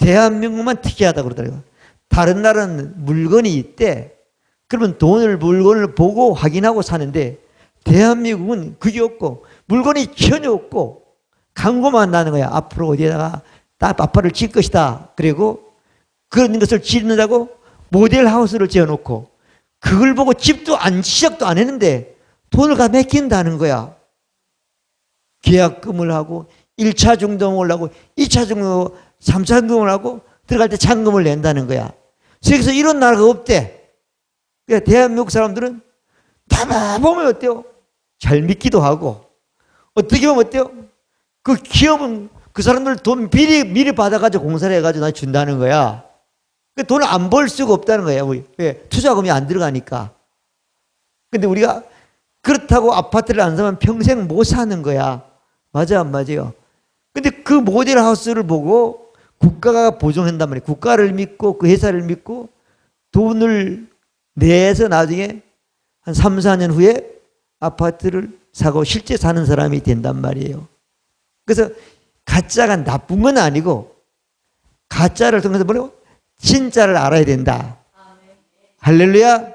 대한민국만 특이하다고 그러더라고요. 다른 나라는 물건이 있대. 그러면 물건을 보고 확인하고 사는데 대한민국은 그게 없고 물건이 전혀 없고 광고만 나는 거야. 앞으로 어디에다가 딱 아파를 질 것이다. 그리고 그런 것을 짓는다고 모델 하우스를 지어놓고 그걸 보고 집도 시작도 안 했는데 돈을 다 맡긴다는 거야. 계약금을 하고 1차 중도금을 하고 2차 중도금, 3차 중도금을 하고 들어갈 때 잔금을 낸다는 거야. 그래서 이런 나라가 없대. 그러니까 대한민국 사람들은 다 보면 어때요? 잘 믿기도 하고 어떻게 보면 어때요? 그 기업은 그 사람들 돈 미리 받아가지고 공사를 해가지고 나 준다는 거야. 돈을 안 벌 수가 없다는 거야. 왜? 투자금이 안 들어가니까. 근데 우리가 그렇다고 아파트를 안 사면 평생 못 사는 거야. 맞아, 안 맞아요? 근데 그 모델 하우스를 보고 국가가 보증한단 말이에요. 국가를 믿고 그 회사를 믿고 돈을 내서 나중에 한 3, 4년 후에 아파트를 사고 실제 사는 사람이 된단 말이에요. 그래서 가짜가 나쁜 건 아니고 가짜를 통해서 뭐라고? 진짜를 알아야 된다. 할렐루야.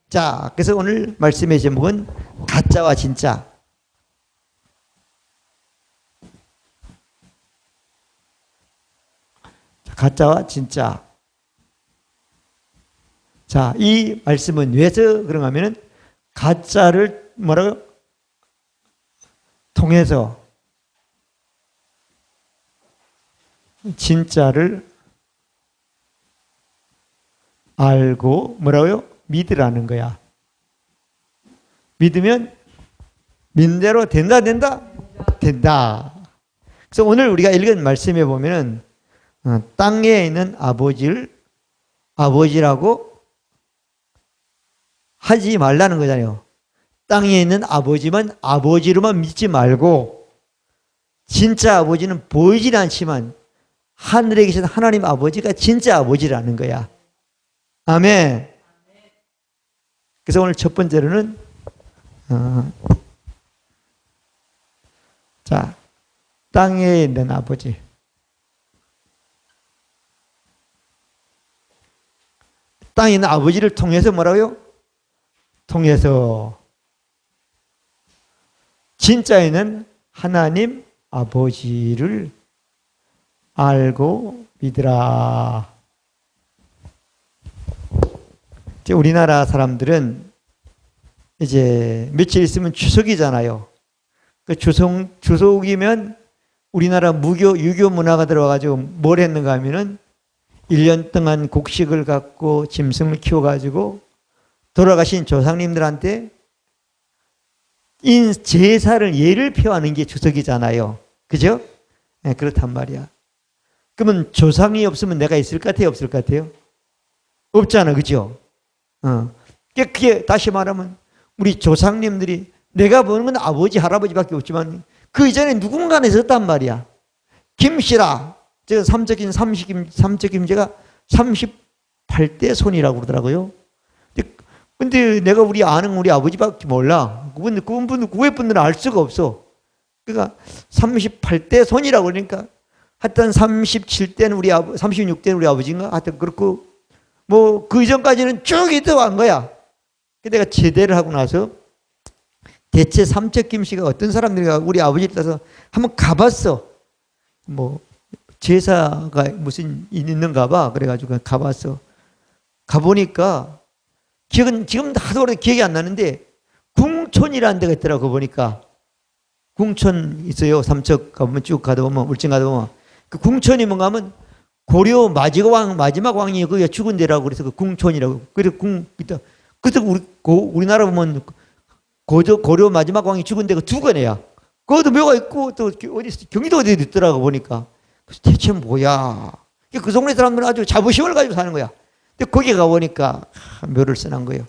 자, 그래서 오늘 말씀의 제목은 가짜와 진짜. 가짜와 진짜. 자, 이 말씀은 왜서 그런가 하면은 가짜를 뭐라고? 통해서 진짜를 알고 뭐라고요? 믿으라는 거야. 믿으면 믿대로 된다. 된다. 그래서 오늘 우리가 읽은 말씀에 보면은 땅에 있는 아버지를 아버지라고 하지 말라는 거잖아요. 땅에 있는 아버지만 아버지로만 믿지 말고 진짜 아버지는 보이질 않지만 하늘에 계신 하나님 아버지가 진짜 아버지라는 거야. 아멘. 그래서 오늘 첫 번째로는 자, 땅에 있는 아버지. 땅에 있는 아버지를 통해서 뭐라고요? 통해서 진짜에는 하나님 아버지를 알고 믿으라. 이제 우리나라 사람들은 이제 며칠 있으면 추석이잖아요. 그 추석이면 우리나라 유교 문화가 들어와가지고 뭘 했는가 하면은 1년 동안 곡식을 갖고 짐승을 키워가지고 돌아가신 조상님들한테 제사를 예를 표하는 게 추석이잖아요. 그죠? 네, 그렇단 말이야. 그러면 조상이 없으면 내가 있을 것 같아요? 없을 것 같아요? 없잖아. 그죠? 그게 다시 말하면 우리 조상님들이 내가 보는 건 아버지, 할아버지밖에 없지만 그 이전에 누군가는 있었단 말이야. 김씨라. 제가 삼척김제가 38대 손이라고 그러더라고요. 근데 내가 우리 아버지밖에 몰라. 그분 분들은 알 수가 없어. 그러니까 38대 손이라고 그러니까 하여튼 37대는 36대는 우리 아버지인가? 하여튼 그렇고 뭐 그 이전까지는 쭉 있어간 거야. 내가 제대를 하고 나서 대체 삼척김씨가 어떤 사람들이 우리 아버지를 따라서 한번 가봤어. 뭐 제사가 무슨 있는가 봐. 그래가지고 가봤어. 가보니까 지금 하도 오래 기억이 안 나는데 궁촌이라는 데가 있더라고. 보니까 궁촌 있어요. 삼척 가보면 쭉 가다 보면 울진 가다 보면 그 궁촌이 뭔가 하면 고려 마지막 왕이 거기가 죽은 데라고 그래서 그 궁촌이라고. 그래서 그때 우리나라 보면 고려 마지막 왕이 죽은 데가 두 건이야. 거기도 묘가 있고 또 어디 경기도 어디에 있더라고 보니까. 그래서 대체 뭐야? 그 동네 사람들은 아주 자부심을 가지고 사는 거야. 근데 거기 가보니까 묘를 써놓은 거예요.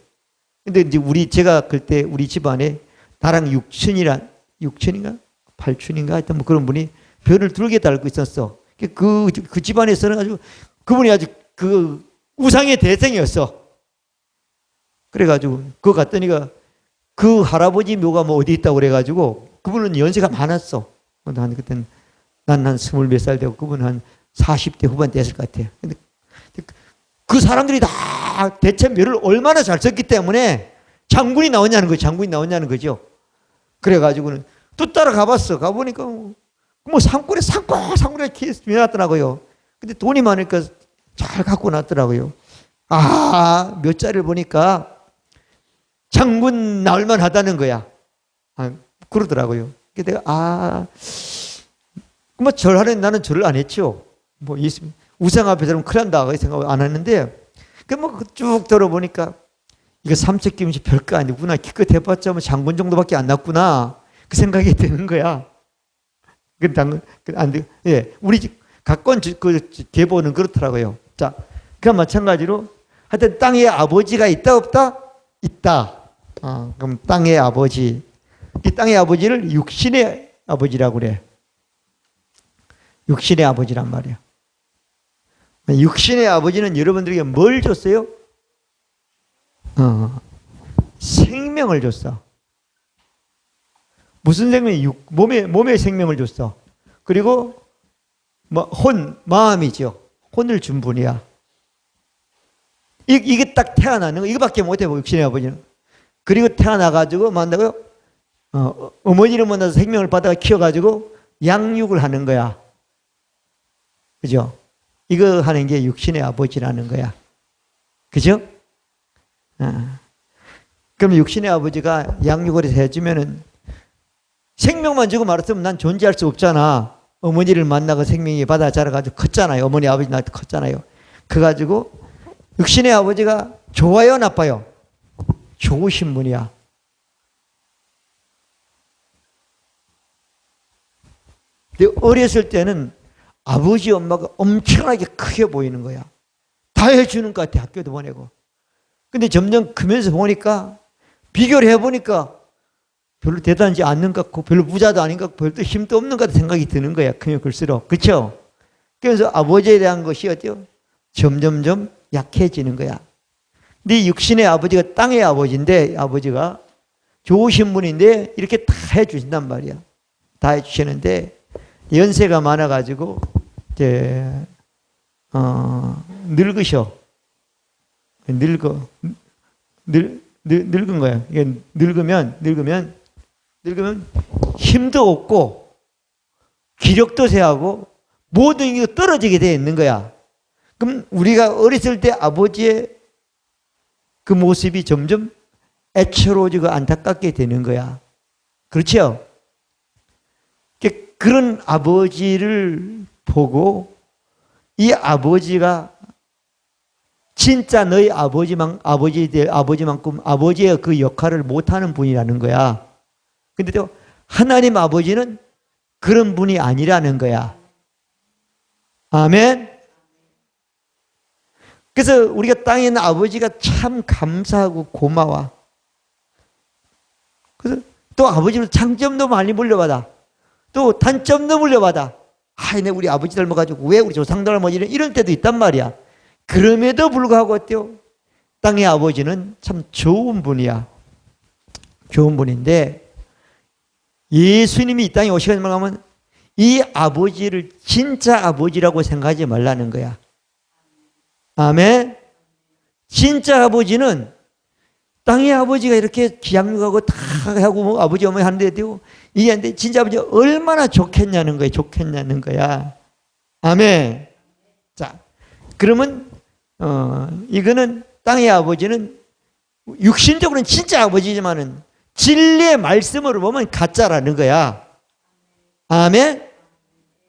근데 이제 제가 그때 우리 집안에 나랑 육촌인가? 팔촌인가? 하여튼 뭐 그런 분이 별을 두개 달고 있었어. 그 집안에서는 아주 그분이 아주 그 우상의 대상이었어. 그래가지고 그거 갔더니가 그 할아버지 묘가 뭐 어디 있다고 그래가지고 그분은 연세가 많았어. 그때는 난 한 20몇 살 되고 그분은 한 40대 후반 됐을 것 같아요. 근데 그 사람들이 다 대체 묘를 얼마나 잘 썼기 때문에 장군이 나오냐는 거죠. 장군이 나오냐는 거죠. 그래가지고는 또 따라가 봤어. 가보니까 뭐 산골에 산골에 묘놨더라고요. 근데 돈이 많으니까 잘 갖고 놨더라고요. 몇 자리를 보니까 장군 나올만 하다는 거야. 그러더라고요. 내가 뭐 절하는 나는 절을 안 했죠. 뭐 우상 앞에서는 큰일 난다 생각 안 했는데 뭐 쭉 들어보니까 이거 삼척김치 별거 아니구나. 기껏 해봤자 뭐 장군 정도밖에 안 났구나. 그 생각이 드는 거야. 예, 우리 각권 그 계보는 그렇더라고요. 자, 그럼 마찬가지로 하여튼 땅에 아버지가 있다 없다? 있다. 그럼 땅의 아버지. 이 땅의 아버지를 육신의 아버지라고 그래. 육신의 아버지란 말이야. 육신의 아버지는 여러분들에게 뭘 줬어요? 생명을 줬어. 무슨 생명이? 몸의 생명을 줬어. 그리고 마음이죠. 혼을 준 분이야. 이게 딱 태어나는 거. 이거밖에 못해, 육신의 아버지는. 그리고 태어나가지고 뭐 한다고요? 어머니를 만나서 생명을 받아가 키워가지고 양육을 하는 거야. 그죠? 이거 하는 게 육신의 아버지라는 거야. 그죠? 그럼 육신의 아버지가 양육을 해주면은 생명만 주고 말았으면 난 존재할 수 없잖아. 어머니를 만나고 생명이 받아 자라가지고 컸잖아요. 어머니 아버지 나한테 컸잖아요. 그래가지고 육신의 아버지가 좋아요 나빠요? 좋으신 분이야. 근데 어렸을 때는 아버지 엄마가 엄청나게 크게 보이는 거야. 다 해주는 것 같아. 학교도 보내고. 근데 점점 크면서 보니까 비교를 해보니까 별로 대단하지 않는 것 같고 별로 부자도 아닌 것 같고 별로 힘도 없는 것 같은 생각이 드는 거야. 크면 클수록. 그렇죠? 그래서 아버지에 대한 것이 어때요? 점점점 약해지는 거야. 네 육신의 아버지가 땅의 아버지인데 아버지가 좋으신 분인데 이렇게 다 해주신단 말이야. 다 해주시는데 연세가 많아가지고 이제 늙으셔. 늙은 거야. 이게 늙으면 힘도 없고 기력도 쇠하고 모든 게 떨어지게 되어 있는 거야. 그럼 우리가 어렸을 때 아버지의 그 모습이 점점 애처로워지고 안타깝게 되는 거야. 그렇죠? 그런 아버지를 보고 이 아버지가 진짜 너희 아버지만큼 아버지의 그 역할을 못하는 분이라는 거야. 근데 또 하나님 아버지는 그런 분이 아니라는 거야. 아멘. 그래서 우리가 땅에 있는 아버지가 참 감사하고 고마워. 그래서 또 아버지로 장점도 많이 물려받아. 또 단점도 물려받아. 내 우리 아버지 닮아가지고 왜 우리 조상 닮아지 이런 때도 있단 말이야. 그럼에도 불구하고 어때요? 땅의 아버지는 참 좋은 분이야. 좋은 분인데 예수님이 이 땅에 오시게 되면 이 아버지를 진짜 아버지라고 생각하지 말라는 거야. 아멘. 진짜 아버지는 땅의 아버지가 이렇게 기양육하고 다 하고 아버지 어머니 하는데 이게 안 돼. 진짜 아버지가 얼마나 좋겠냐는 거야. 좋겠냐는 거야. 아멘. 자, 그러면 이거는 땅의 아버지는 육신적으로는 진짜 아버지지만은 진리의 말씀으로 보면 가짜라는 거야. 아멘.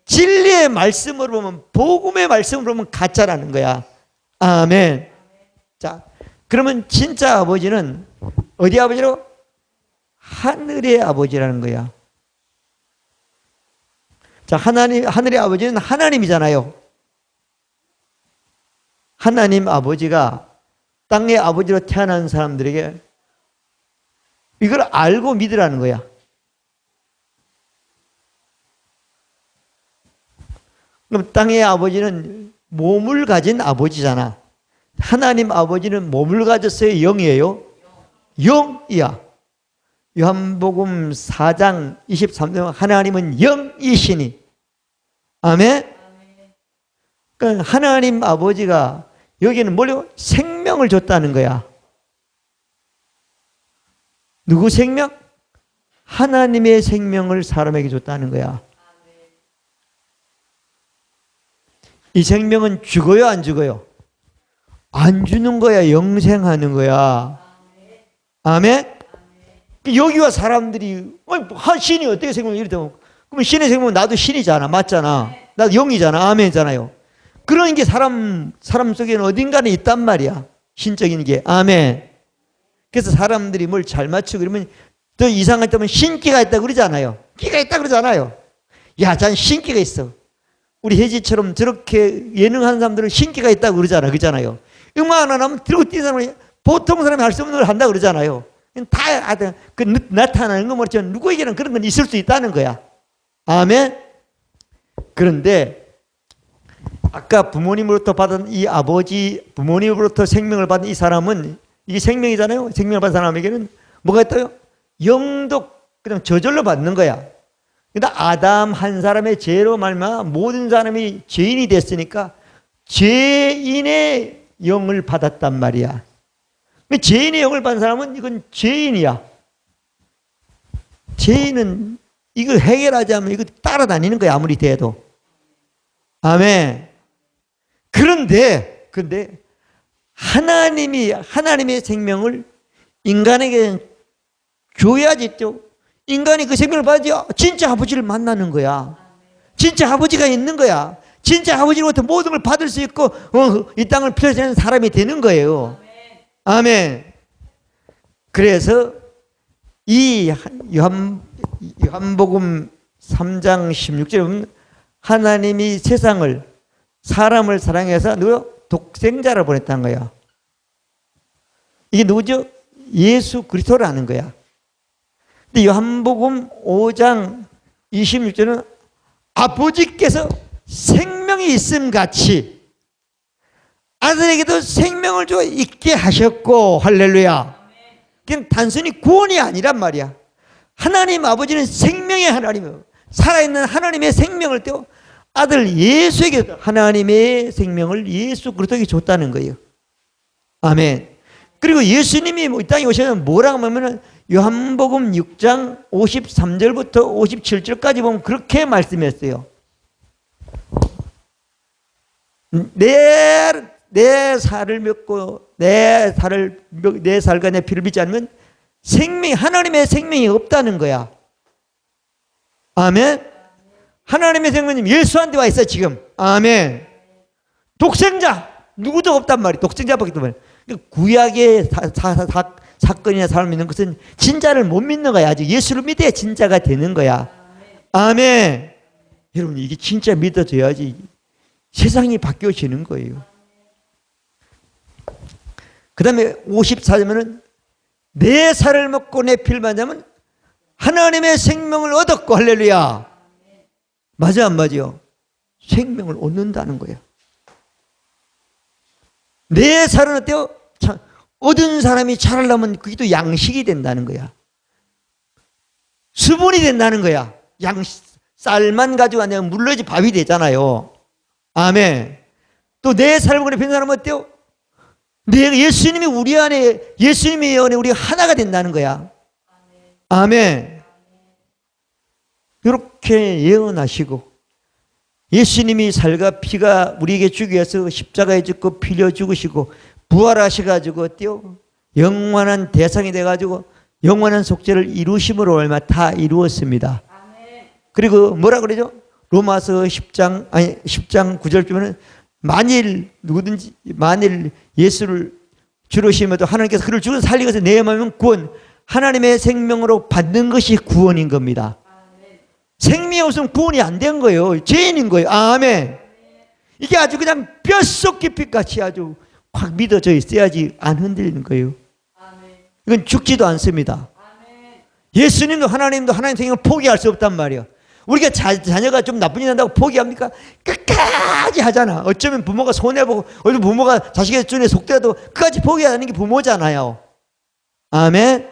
진리의 말씀으로 보면 복음의 말씀으로 보면 가짜라는 거야. 아멘. 자, 그러면 진짜 아버지는 어디 아버지로? 하늘의 아버지라는 거야. 자, 하늘의 아버지는 하나님이잖아요. 하나님 아버지가 땅의 아버지로 태어난 사람들에게 이걸 알고 믿으라는 거야. 그럼 땅의 아버지는 몸을 가진 아버지잖아. 하나님 아버지는 몸을 가졌어요? 영이에요? 영이야. 요한복음 4장 23절 하나님은 영이시니. 아멘? 그러니까 하나님 아버지가 여기는 뭘요? 생명을 줬다는 거야. 누구 생명? 하나님의 생명을 사람에게 줬다는 거야. 이 생명은 죽어요, 안 죽어요? 안 주는 거야, 영생하는 거야. 아멘? 여기와 사람들이, 신이 어떻게 생명을 이렇게 되면, 그러면 신의 생명은 나도 신이잖아. 맞잖아. 나도 영이잖아. 아멘이잖아요. 그런 게 사람 속에는 어딘가에 있단 말이야. 신적인 게. 아멘. 그래서 사람들이 뭘 잘 맞추고 그러면 또 이상할 때면 신기가 있다 그러잖아요. 끼가 있다 그러잖아요. 야, 난 신기가 있어. 우리 혜지처럼 저렇게 예능하는 사람들은 신기가 있다고 그러잖아요. 음악 하나 나면 들고 뛰는 사람이 보통 사람이 할 수 없는 걸 한다 그러잖아요. 다 나타나는 거 모르지만 누구에게는 그런 건 있을 수 있다는 거야. 아멘. 그런데 아까 부모님으로부터 받은 이 아버지, 부모님으로부터 생명을 받은 이 사람은 이게 생명이잖아요. 생명을 받은 사람에게는 뭐가 있다요? 영도 그냥 저절로 받는 거야. 그러니까 아담 한 사람의 죄로 말미암아 모든 사람이 죄인이 됐으니까 죄인의 영을 받았단 말이야. 죄인의 영을 받은 사람은 이건 죄인이야. 죄인은 이거 해결하지 않으면 이거 따라다니는 거야. 아무리 돼도. 아멘. 그런데 하나님의 생명을 인간에게 줘야지 또 인간이 그 생명을 받아야지 진짜 아버지를 만나는 거야. 진짜 아버지가 있는 거야. 진짜 아버지로부터 모든 걸 받을 수 있고 이 땅을 펴지는 사람이 되는 거예요. 아멘. 그래서 이 요한복음 3장 16절에 보면 하나님이 사람을 사랑해서 독생자를 보냈다는 거야. 이게 누구죠? 예수 그리스도라는 거야. 근데 요한복음 5장 26절은 아버지께서 생명이 있음 같이 아들에게도 생명을 줘 있게 하셨고, 할렐루야. 그냥 단순히 구원이 아니란 말이야. 하나님 아버지는 생명의 하나님이에요. 살아있는 하나님의 생명을 떼어 아들 예수에게 하나님의 생명을 예수 그리스도에게 줬다는 거예요. 아멘. 그리고 예수님이 이 땅에 오셔서 뭐라고 하면은 요한복음 6장 53절부터 57절까지 보면 그렇게 말씀했어요. 내 살을 믿고 내 살과 내 피를 믿지 않으면 하나님의 생명이 없다는 거야. 아멘. 하나님의 생명이 예수한테 와 있어 지금. 아멘. 독생자 누구도 없단 말이야. 독생자밖에 없단 말이야. 구약의 사건이나 사람을 믿는 것은 진짜를 못 믿는 거야. 아직 예수를 믿어야 진짜가 되는 거야. 아멘. 여러분 이게 진짜 믿어져야지 세상이 바뀌어지는 거예요. 그 다음에 54절에는 내 살을 먹고 내 피를 마시면 하나님의 생명을 얻었고, 할렐루야. 맞아 안 맞아요? 생명을 얻는다는 거예요. 내 살은 어때요? 얻은 사람이 자라려면 그게 또 양식이 된다는 거야. 수분이 된다는 거야. 쌀만 가지고 아니면 물러지 밥이 되잖아요. 아멘. 또 내 삶을 보내 본 사람은 어때요? 예수님이 우리 안에, 예수님의 안에 우리가 하나가 된다는 거야. 아멘. 이렇게 예언하시고 예수님이 살과 피가 우리에게 주기 위해서 십자가에 죽고 피 흘려 죽으시고 부활하셔가지고 어때요? 영원한 대상이 돼가지고 영원한 속죄를 이루심으로 얼마 다 이루었습니다. 그리고 뭐라 그러죠? 로마서 10장 9절 보면은 만일 예수를 주로 심어도 하나님께서 그를 죽은 살리기 위해서 내어하면 구원, 하나님의 생명으로 받는 것이 구원인 겁니다. 생명이 없으면 구원이 안 된 거예요. 죄인인 거예요. 아멘. 이게 아주 그냥 뼛속 깊이까지 아주 확 믿어져 있어야지 안 흔들리는 거예요. 이건 죽지도 않습니다. 예수님도 하나님도 하나님 생명을 포기할 수 없단 말이에요. 우리가 자녀가 좀 나쁜 일 한다고 포기합니까? 끝까지 하잖아. 어쩌면 부모가 손해보고 어쩌면 부모가 자식의 눈에 속더라도 끝까지 포기하는 게 부모잖아요. 아멘.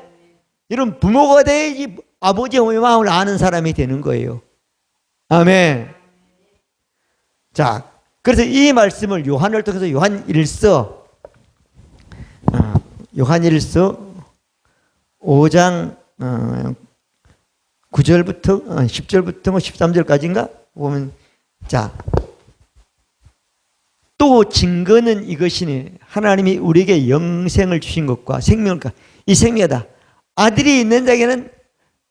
이런 부모가 돼야지 아버지의 마음을 아는 사람이 되는 거예요. 아멘. 자, 그래서 이 말씀을 요한을 통해서 요한일서 5장 9절부터 10절부터 13절까지인가 보면, 자, 또 증거는 이것이니 하나님이 우리에게 영생을 주신 것과 생명을, 이 생명이다. 아들이 있는 자에게는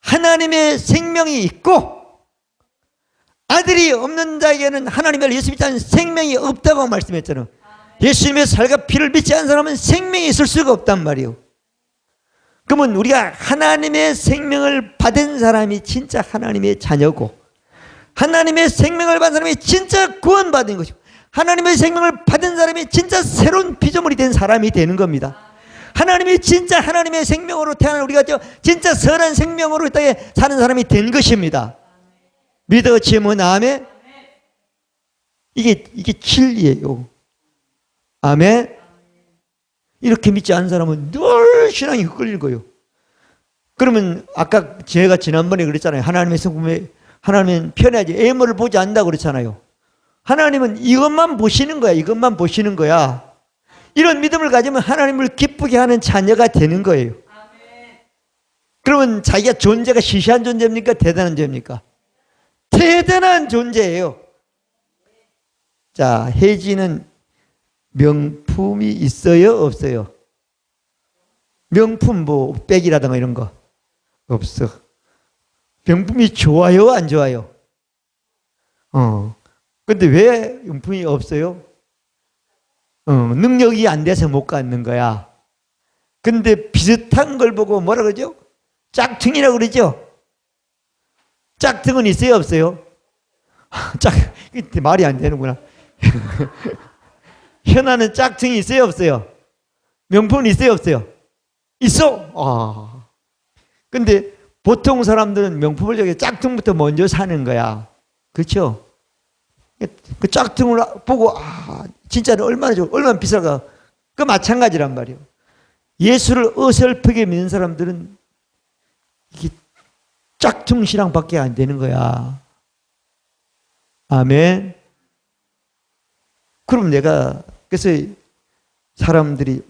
하나님의 생명이 있고 아들이 없는 자에게는 하나님의 예수 믿지 않는 생명이 없다고 말씀했잖아요. 예수님의 살과 피를 믿지 않는 사람은 생명이 있을 수가 없단 말이에요. 그러면 우리가 하나님의 생명을 받은 사람이 진짜 하나님의 자녀고, 하나님의 생명을 받은 사람이 진짜 구원받은 것이고, 하나님의 생명을 받은 사람이 진짜 새로운 피조물이 된 사람이 되는 겁니다. 하나님이 진짜 하나님의 생명으로 태어난 우리가 진짜 선한 생명으로 이 땅에 사는 사람이 된 것입니다. 믿어지면 아멘. 이게 진리예요. 아멘. 이렇게 믿지 않는 사람은 늘 신앙이 헷갈리고요. 그러면 아까 제가 지난번에 그랬잖아요. 하나님은 편하지 애물을 보지 않는다고 그랬잖아요. 하나님은 이것만 보시는 거야. 이것만 보시는 거야. 이런 믿음을 가지면 하나님을 기쁘게 하는 자녀가 되는 거예요. 그러면 자기가 존재가 시시한 존재입니까? 대단한 존재입니까? 대단한 존재예요. 자, 혜지는 명품이 있어요? 없어요? 명품 뭐 백이라든가 이런 거 없어. 명품이 좋아요? 안 좋아요? 근데 왜 명품이 없어요? 능력이 안 돼서 못 갖는 거야. 근데 비슷한 걸 보고 뭐라 그러죠? 짝퉁이라고 그러죠? 짝퉁은 있어요? 없어요? 말이 안 되는구나. 현아는 짝퉁이 있어요? 없어요? 명품은 있어요? 없어요? 있어? 근데 보통 사람들은 명품을 저기 짝퉁부터 먼저 사는 거야. 그렇죠? 그 짝퉁을 보고 진짜는 얼마나 좋아, 얼마나 비쌀까. 그 마찬가지란 말이에요. 예수를 어설프게 믿는 사람들은 이게 짝퉁 신앙밖에 안 되는 거야. 아멘. 그럼 그래서 사람들이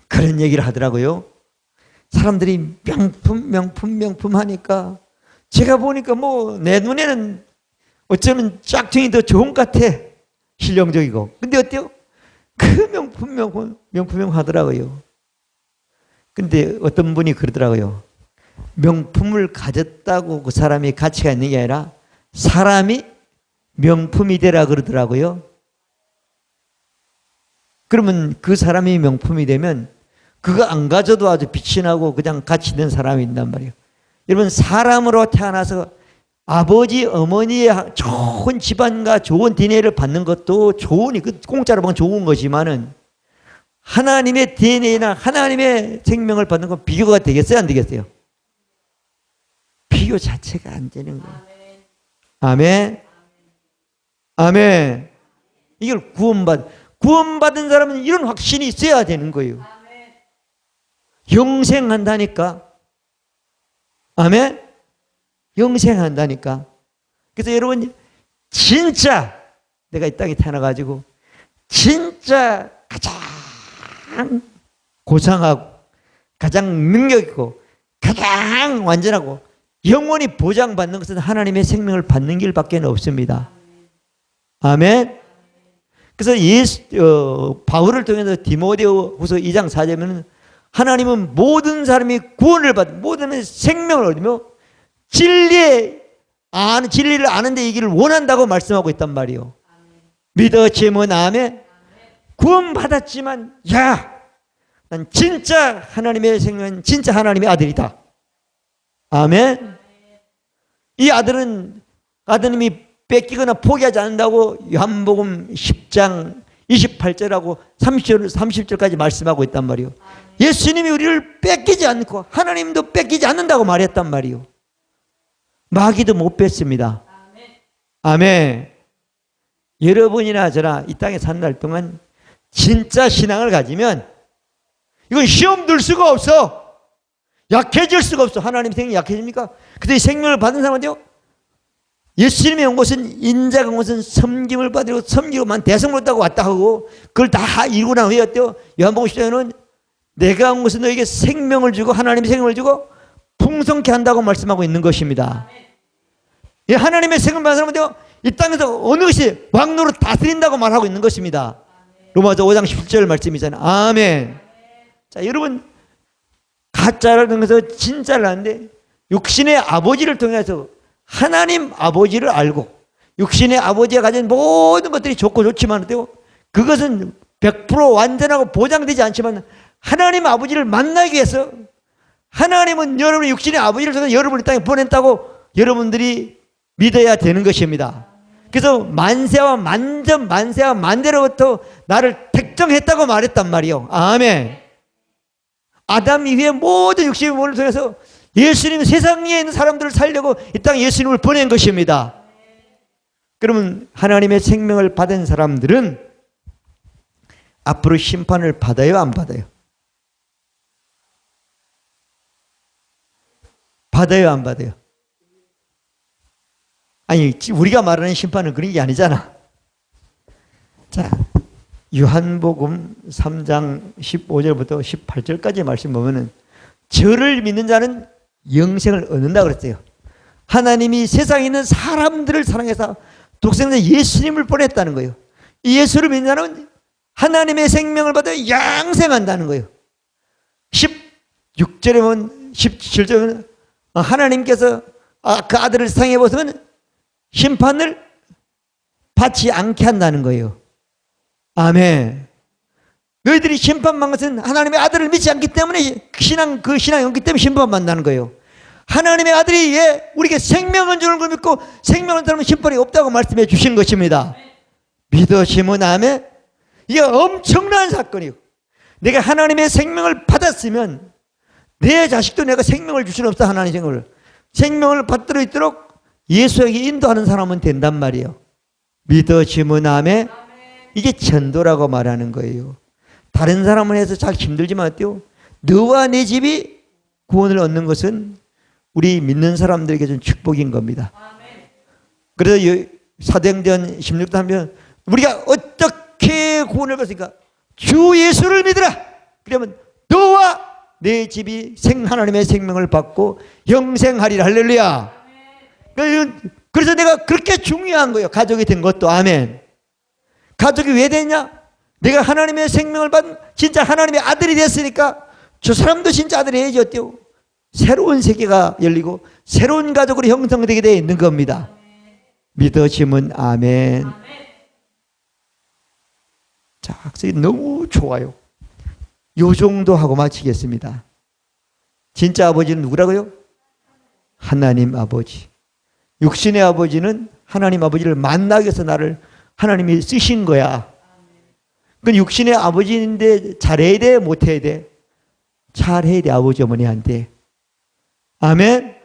그런 얘기를 하더라고요. 사람들이 명품 하니까 제가 보니까 뭐 내 눈에는 어쩌면 짝퉁이 더 좋은 것 같아. 실용적이고. 근데 어때요? 그 명품 하더라고요. 근데 어떤 분이 그러더라고요. 명품을 가졌다고 그 사람이 가치가 있는 게 아니라 사람이 명품이 되라 그러더라고요. 그러면 그 사람이 명품이 되면 그거 안 가져도 아주 빛이 나고 그냥 가치 있는 사람이 있단 말이에요. 여러분, 사람으로 태어나서 아버지, 어머니의 좋은 집안과 좋은 DNA를 받는 것도 공짜로 보면 좋은 거지만은 하나님의 DNA나 하나님의 생명을 받는 건 비교가 되겠어요? 안 되겠어요? 비교 자체가 안 되는 거예요. 아멘. 아멘. 이걸 구원받은 사람은 이런 확신이 있어야 되는 거예요. 영생한다니까. 아멘. 영생한다니까. 그래서 여러분, 진짜 내가 이 땅에 태어나가지고 진짜 가장 고상하고 가장 능력 있고 가장 완전하고 영원히 보장받는 것은 하나님의 생명을 받는 길밖에 없습니다. 아멘. 그래서 바울을 통해서 디모데후서 2장 4절에는 하나님은 모든 사람이 구원을 받고 모든 사람이 생명을 얻으며 진리를 아는 데 이기를 원한다고 말씀하고 있단 말이에요. 믿어지면 아멘. 구원받았지만 난 진짜 하나님의 생명, 진짜 하나님의 아들이다. 아멘. 이 아드님이 뺏기거나 포기하지 않는다고 요한복음 10장 28절하고 30절까지 말씀하고 있단 말이에요. 예수님이 우리를 뺏기지 않고 하나님도 뺏기지 않는다고 말했단 말이에요. 마귀도 못 뺐습니다. 아멘. 여러분이나 저나 이 땅에 사는 날 동안 진짜 신앙을 가지면 이건 시험 들 수가 없어. 약해질 수가 없어. 하나님 생명이 약해집니까? 근데 이 생명을 받은 사람은요, 예수님이 온 것은 인자가 온 것은 섬김을 받으려고 섬기고만 대성으로 따고 왔다 하고 그걸 다 이루고 난 후에 어때요? 요한복음 10장에는 내가 온 것은 너에게 생명을 주고 하나님의 생명을 주고 풍성케 한다고 말씀하고 있는 것입니다. 이 하나님의 생명을 받는 사람은 이 땅에서 어느 것이 왕노로 다스린다고 말하고 있는 것입니다. 로마서 5장 17절 말씀이잖아요. 아멘. 자, 여러분 가짜를 통해서 진짜를 아는데 육신의 아버지를 통해서 하나님 아버지를 알고 육신의 아버지가 가진 모든 것들이 좋고 좋지만 그것은 100% 완전하고 보장되지 않지만 하나님 아버지를 만나기 위해서 하나님은 여러분의 육신의 아버지를 통해서 여러분의 땅에 보냈다고 여러분들이 믿어야 되는 것입니다. 그래서 만세와 만대로부터 나를 택정했다고 말했단 말이요. 아멘. 아담 이후에 모든 육신의 몸을 통해서 예수님 세상에 있는 사람들을 살려고 이 땅에 예수님을 보낸 것입니다. 그러면 하나님의 생명을 받은 사람들은 앞으로 심판을 받아요, 안 받아요? 받아요, 안 받아요? 아니, 우리가 말하는 심판은 그런 게 아니잖아. 자, 요한복음 3장 15절부터 18절까지 말씀 보면은 저를 믿는 자는 영생을 얻는다 그랬어요. 하나님이 세상에 있는 사람들을 사랑해서 독생자 예수님을 보냈다는 거예요. 이 예수를 믿는 자는 하나님의 생명을 받아 영생한다는 거예요. 16절에 보면 17절에 보면 하나님께서 그 아들을 세상에 보시면 심판을 받지 않게 한다는 거예요. 아멘. 너희들이 심판받는 것은 하나님의 아들을 믿지 않기 때문에 그 신앙이 없기 때문에 심판받는다는 거예요. 하나님의 아들이 왜 우리에게 생명을 주는 걸 믿고 생명을 따르면 심판이 없다고 말씀해 주신 것입니다. 믿으시면 아멘. 이게 엄청난 사건이에요. 내가 하나님의 생명을 받았으면 내 자식도 내가 생명을 줄 수는 없어. 하나님의 생명을 받도록 있도록 예수에게 인도하는 사람은 된단 말이에요. 믿으시면 아멘. 이게 전도라고 말하는 거예요. 다른 사람을 해서 잘 힘들지만 어때요? 너와 내 집이 구원을 얻는 것은 우리 믿는 사람들에게 준 축복인 겁니다. 그래서 사도행전 16장 하면 우리가 어떻게 구원을 받습니까? 주 예수를 믿으라. 그러면 너와 내 집이 하나님의 생명을 받고 영생하리라. 할렐루야. 그래서 내가 그렇게 중요한 거예요. 가족이 된 것도. 아멘. 가족이 왜 됐냐? 내가 하나님의 생명을 받은 진짜 하나님의 아들이 됐으니까 저 사람도 진짜 아들이 해줬대요. 새로운 세계가 열리고 새로운 가족으로 형성되게 되어 있는 겁니다. 믿으시면 아멘. 자, 학생이 너무 좋아요. 요 정도 하고 마치겠습니다. 진짜 아버지는 누구라고요? 하나님 아버지. 육신의 아버지는 하나님 아버지를 만나기 위해서 나를 하나님이 쓰신 거야. 그 육신의 아버지인데 잘해야 돼, 못해야 돼? 잘해야 돼, 아버지 어머니한테. 아멘.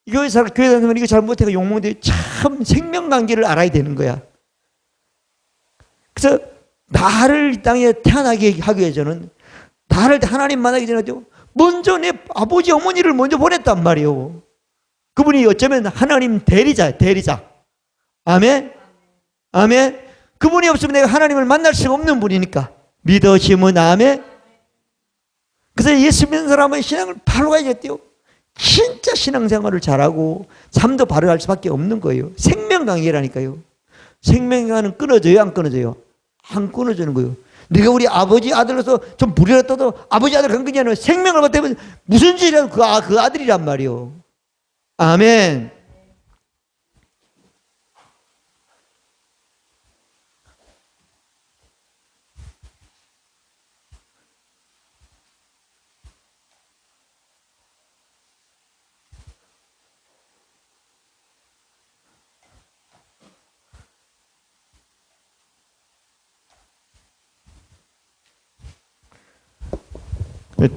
교회 다니면 이거 잘 못해서 욕먹는데 참 생명관계를 알아야 되는 거야. 그래서 나를 이 땅에 태어나게 하기 위해서는 나를 하나님 만나기 전에 먼저 내 아버지 어머니를 먼저 보냈단 말이에요. 그분이 어쩌면 하나님 대리자. 아멘. 아멘. 그분이 없으면 내가 하나님을 만날 수가 없는 분이니까. 믿으시면 아멘. 그래서 예수 믿는 사람은 신앙을 바로 가야겠대요. 진짜 신앙생활을 잘하고 삶도 바로 할 수밖에 없는 거예요. 생명관계라니까요. 생명관계는 끊어져요, 안 끊어져요? 안 끊어지는 거예요. 내가 우리 아버지 아들로서 좀 부리라 떠도 아버지 아들 관계는 생명을 받으면 무슨 짓이라도 그 아들이란 말이요. 아멘.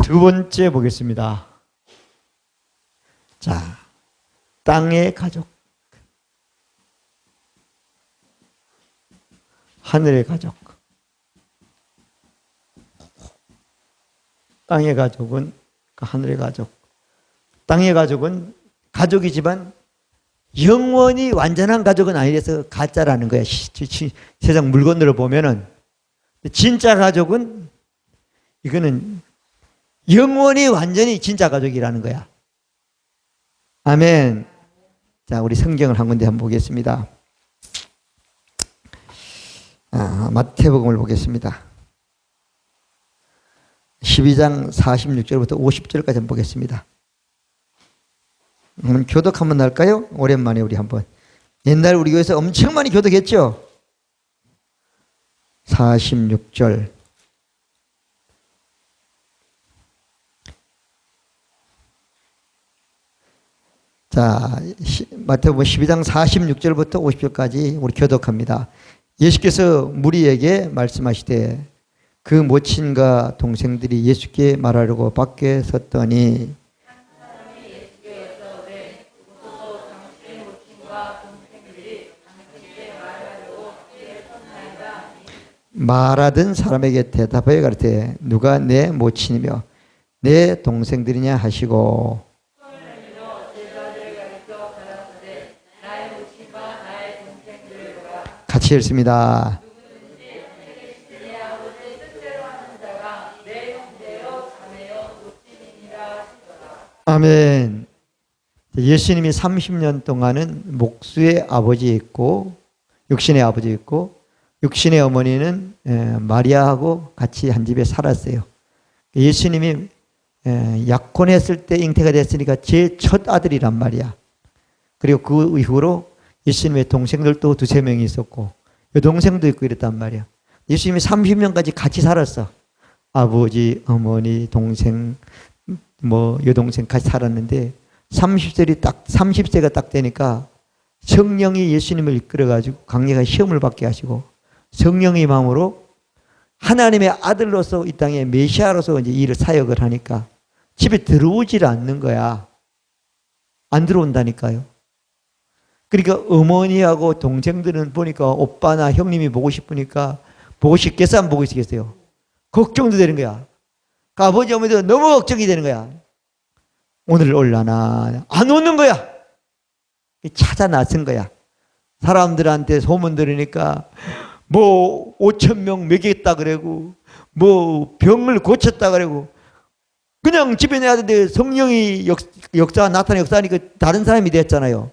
두 번째 보겠습니다. 자, 땅의 가족, 하늘의 가족. 땅의 가족은 하늘의 가족. 땅의 가족은 가족이지만 영원히 완전한 가족은 아니라서 가짜라는 거야. 세상 물건들을 보면은. 진짜 가족은 이거는 영원히 완전히 진짜 가족이라는 거야. 아멘. 자, 우리 성경을 한 군데 한번 보겠습니다. 마태복음을 보겠습니다. 12장 46절부터 50절까지 한번 보겠습니다. 교독 한번 할까요? 오랜만에 우리 한번. 옛날 우리 교회에서 엄청 많이 교독했죠? 46절. 자, 마태복음 12장 46절부터 50절까지 우리 교독합니다. 예수께서 무리에게 말씀하시되 그 모친과 동생들이 예수께 말하려고 밖에 섰더니 말하던 사람에게 대답하여 가르치되 누가 내 모친이며 내 동생들이냐 하시고 같이 읽습니다. 아멘. 예수님이 30년 동안은 목수의 아버지였고 육신의 아버지였고 육신의 어머니는 마리아하고 같이 한 집에 살았어요. 예수님이 약혼했을 때 잉태가 됐으니까 제 첫 아들이란 말이야. 그리고 그 이후로 예수님의 동생들도 두세 명이 있었고 여동생도 있고 이랬단 말이야. 예수님이 30년까지 같이 살았어. 아버지, 어머니, 동생, 여동생 같이 살았는데 30세가 딱 되니까 성령이 예수님을 이끌어가지고 강력한 시험을 받게 하시고 성령의 마음으로 하나님의 아들로서 이 땅에 메시아로서 이제 일을 사역을 하니까 집에 들어오질 않는 거야. 안 들어온다니까요. 그러니까 어머니하고 동생들은 보니까 오빠나 형님이 보고 싶으니까 보고 싶겠어 안 보고 싶겠어요? 걱정도 되는 거야. 그 아버지 어머니도 너무 걱정이 되는 거야. 오늘 올라나 안 오는 거야. 찾아 나선 거야. 사람들한테 소문 들으니까 5,000명 먹였다 그러고 병을 고쳤다 그러고 그냥 집에 내야 되는데 성령이 역사하니까 다른 사람이 됐잖아요.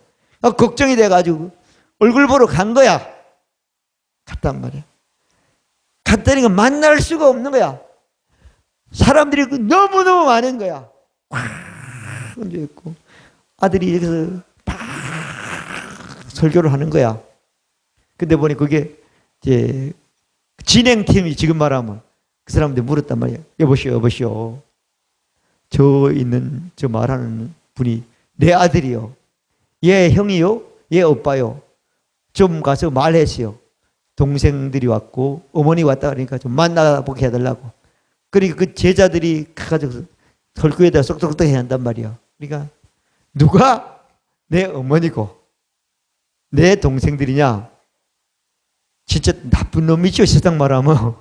걱정이 돼가지고 얼굴 보러 간 거야. 갔단 말이야. 갔더니 만날 수가 없는 거야. 사람들이 너무너무 많은 거야. 확 얹어있고 아들이 여기서 막 설교를 하는 거야. 근데 보니 그게 이제 진행팀이 지금 말하면 그 사람들 물었단 말이야. 여보시오. 저 말하는 분이 내 아들이요. 얘 형이요? 얘 오빠요? 좀 가서 말했어요. 동생들이 왔고 어머니 왔다 그러니까 좀 만나보게 해달라고. 그러니까 그 제자들이 가서 설교에다 쏙쏙쏙 해야 한단 말이야. 그러니까 누가 내 어머니고 내 동생들이냐? 진짜 나쁜 놈이죠, 세상 말하면.